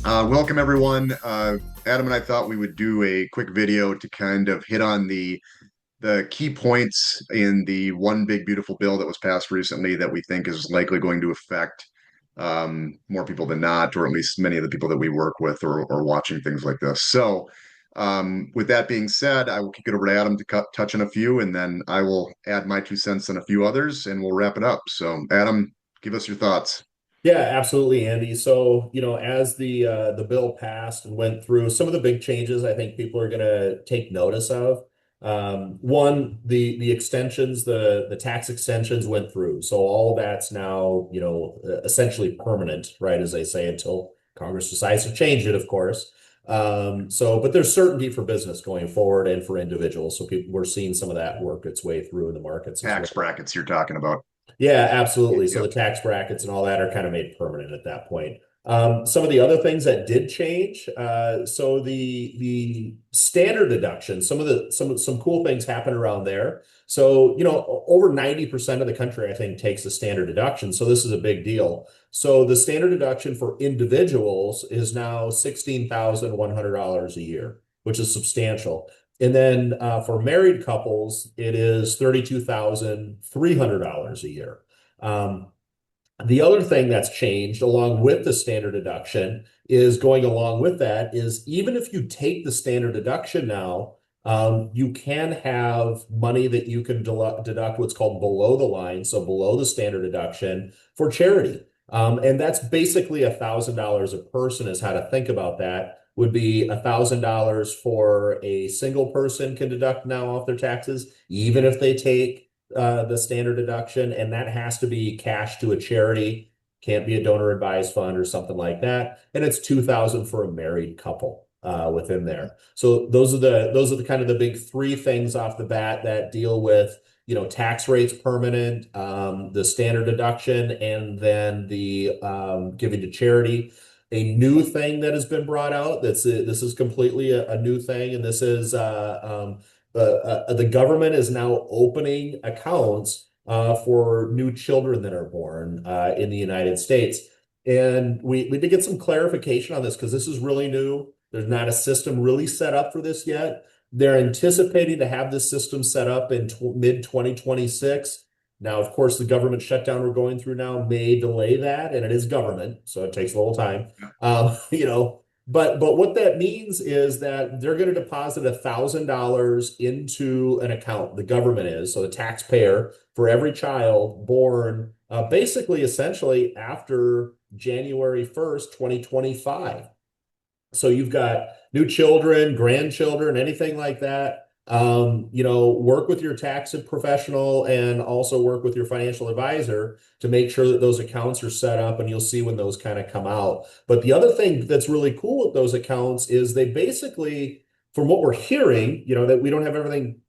Welcome everyone. Adam and I thought we would do a quick video to kind of hit on the key points in the one big beautiful bill that was passed recently that we think is likely going to affect more people than not, or at least many of the people that we work with or watching things like this. With that being said, I will kick it over to Adam to touch on a few, and then I will add my 2 cents on a few others, and we'll wrap it up. So, Adam, give us your thoughts. Yeah, absolutely, Andy. So, as the bill passed and went through, some of the big changes I think people are going to take notice of. One, the extensions, the tax extensions went through. So all that's now, essentially permanent, right? As they say, until Congress decides to change it, of course. But there's certainty for business going forward and for individuals. So we're seeing some of that work its way through in the markets as Tax well. brackets you're talking about. Yeah, absolutely. So the Yep. tax brackets and all that are kind of made permanent at that point. Some of the other things that did change, so the standard deduction, some cool things happened around there. So, over 90% of the country, I think, takes the standard deduction. So this is a big deal. So the standard deduction for individuals is now $16,100 a year, which is substantial. And then for married couples, it is $32,300 a year. Um, the other thing that's changed along with the standard deduction is going along with that is even if you take the standard deduction now, you can have money that you can deduct what's called below the line, so below the standard deduction for charity. And that's basically $1,000 a person is how to think about that. Would be $1,000 for a single person can deduct now off their taxes, even if they take the standard deduction, and that has to be cash to a charity, can't be a donor advised fund or something like that. And it's 2,000 for a married couple within there. So those are the kind of the big three things off the bat that deal with tax rates permanent, the standard deduction, and then the giving to charity. A new thing that has been brought out this is completely a new thing, and this is the government is now opening accounts for new children that are born in the United States. And we did get some clarification on this because this is really new. There's not a system really set up for this yet. They're anticipating to have this system set up in mid 2026. Now, of course, the government shutdown we're going through now may delay that, and it is government, so it takes a little time. But what that means is that they're going to deposit $1,000 into an account. The government is, so the taxpayer for every child born, basically, essentially after January 1st, 2025. So you've got new children, grandchildren, anything like that. Work with your tax professional and also work with your financial advisor to make sure that those accounts are set up, and you'll see when those kind of come out. But the other thing that's really cool with those accounts is they basically, from what we're hearing, that we don't have everything,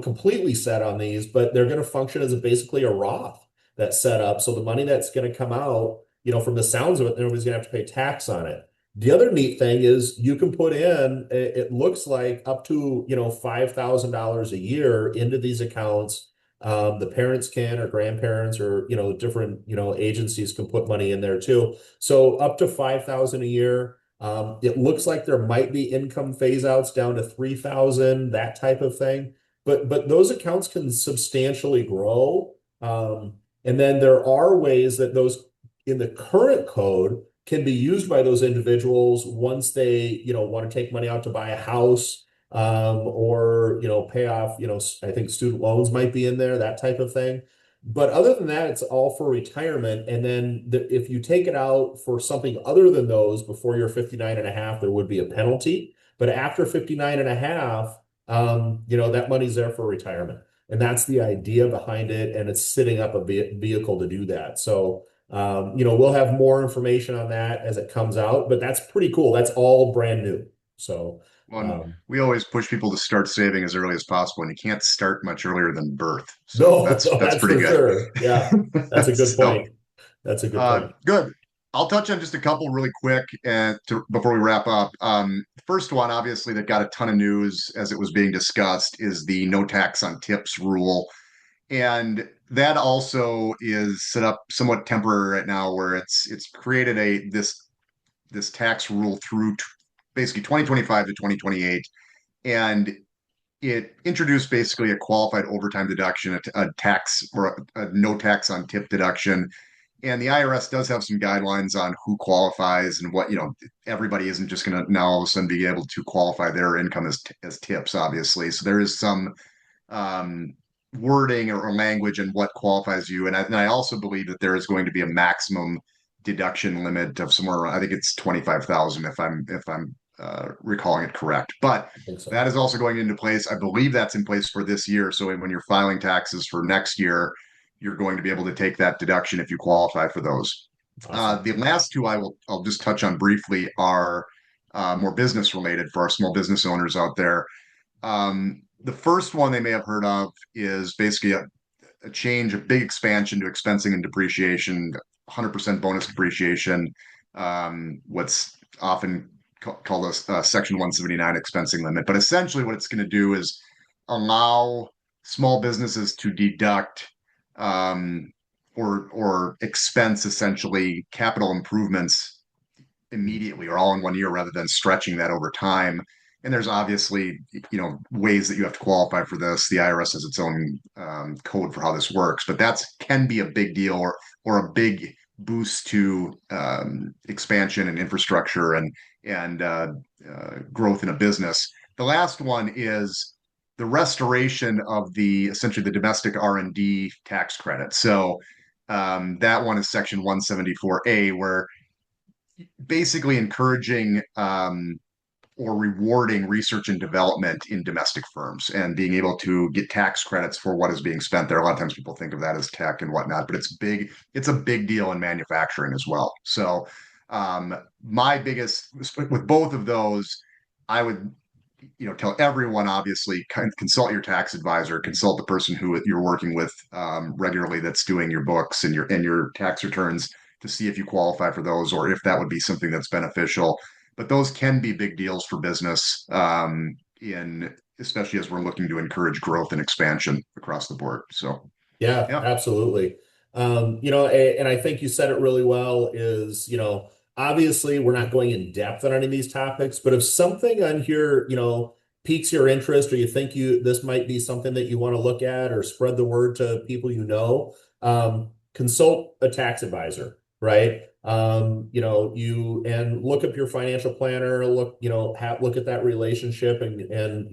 completely set on these, but they're going to function as basically a Roth that's set up. So the money that's going to come out, from the sounds of it, nobody's going to have to pay tax on it. The other neat thing is you can put in, it looks like up to, $5,000 a year into these accounts. The parents can, or grandparents, or, different, agencies can put money in there too. So up to 5,000 a year. It looks like there might be income phase outs down to 3,000, that type of thing. But those accounts can substantially grow. And then there are ways that those in the current code can be used by those individuals once they, want to take money out to buy a house, or, pay off, I think student loans might be in there, that type of thing. But other than that, it's all for retirement. And then if you take it out for something other than those before you're 59 and a half, there would be a penalty. But after 59 and a half, that money's there for retirement. And that's the idea behind it. And it's setting up a vehicle to do that. So, we'll have more information on that as it comes out, but that's pretty cool. That's all brand new. So, One, um, we always push people to start saving as early as possible, and you can't start much earlier than birth. So no, that's no, that's that's pretty for good. sure. Yeah, that's a good So point. That's a good point. good. I'll touch on just a couple really quick before we wrap up. First one, obviously, that got a ton of news as it was being discussed is the no tax on tips rule. And that also is set up somewhat temporary right now, where it's created a this this tax rule through basically 2025 to 2028, and it introduced basically a qualified overtime deduction, a tax or a no tax on tip deduction. And the IRS does have some guidelines on who qualifies and what, everybody isn't just going to now all of a sudden be able to qualify their income as tips, obviously. So there is some um, wording or language and what qualifies you. And I also believe that there is going to be a maximum deduction limit of somewhere around, I think it's 25,000 if I'm recalling it correct. But I think so. that is also going into place. I believe that's in place for this year. So when you're filing taxes for next year, you're going to be able to take that deduction if you qualify for those. Awesome. The last two I'll just touch on briefly are more business related for our small business owners out there. The first one they may have heard of is basically a change, a big expansion to expensing and depreciation, 100% bonus depreciation, what's often called a Section 179 expensing limit. But essentially, what it's going to do is allow small businesses to deduct um, or expense essentially capital improvements immediately or all in one year rather than stretching that over time. And there's obviously, ways that you have to qualify for this. The IRS has its own code for how this works, but that's can be a big deal or a big boost to expansion and infrastructure and growth in a business. The last one is the restoration of the essentially the domestic R&D tax credit. So that one is Section 174A, where basically encouraging or rewarding research and development in domestic firms and being able to get tax credits for what is being spent there. A lot of times people think of that as tech and whatnot, but it's big. It's a big deal in manufacturing as well. So my biggest with both of those, I would tell everyone obviously consult your tax advisor, consult the person who you're working with regularly that's doing your books and your tax returns to see if you qualify for those or if that would be something that's beneficial. But those can be big deals for business, in especially as we're looking to encourage growth and expansion across the board. So Yeah, yeah. absolutely. And I think you said it really well is, obviously we're not going in depth on any of these topics, but if something on here, piques your interest or you think this might be something that you want to look at or spread the word to people consult a tax advisor, right? You and look up your financial planner, look at that relationship and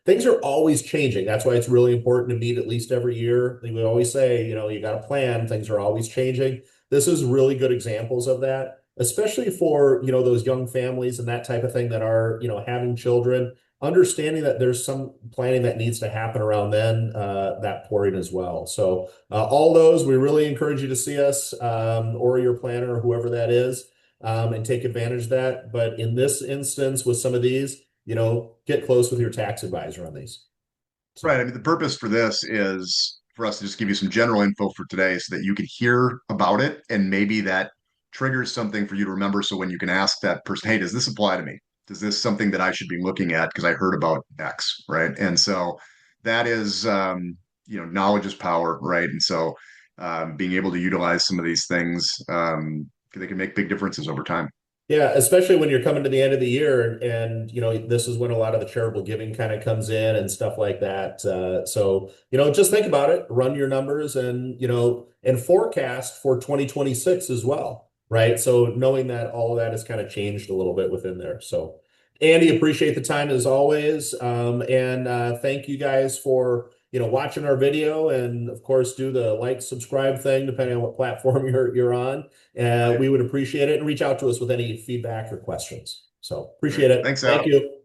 things are always changing. That's why it's really important to meet at least every year. We always say, you got a plan, things are always changing. This is really good examples of that, especially for, those young families and that type of thing that are, having children, understanding that there's some planning that needs to happen around then, that pouring as well. So all those, we really encourage you to see us or your planner or whoever that is and take advantage of that. But in this instance, with some of these, get close with your tax advisor on these. Right. I So mean, the purpose for this is for us to just give you some general info for today so that you can hear about it and maybe that triggers something for you to remember. So when you can ask that person, hey, does this apply to me? Is this something that I should be looking at? Because I heard about X, right? And so that is, knowledge is power, right? And so being able to utilize some of these things, they can make big differences over time. yeah, especially when you're coming to the end of the year and this is when a lot of the charitable giving kind of comes in and stuff like that. So, just think about it, run your numbers and forecast for 2026 as well, right? So knowing that all of that has kind of changed a little bit within there. So Andy, appreciate the time as always. And thank you guys for watching our video, and of course do the like, subscribe thing depending on what platform you're on. Right. We would appreciate it, and reach out to us with any feedback or questions. So Great. appreciate it. Thanks, Thank Al. you.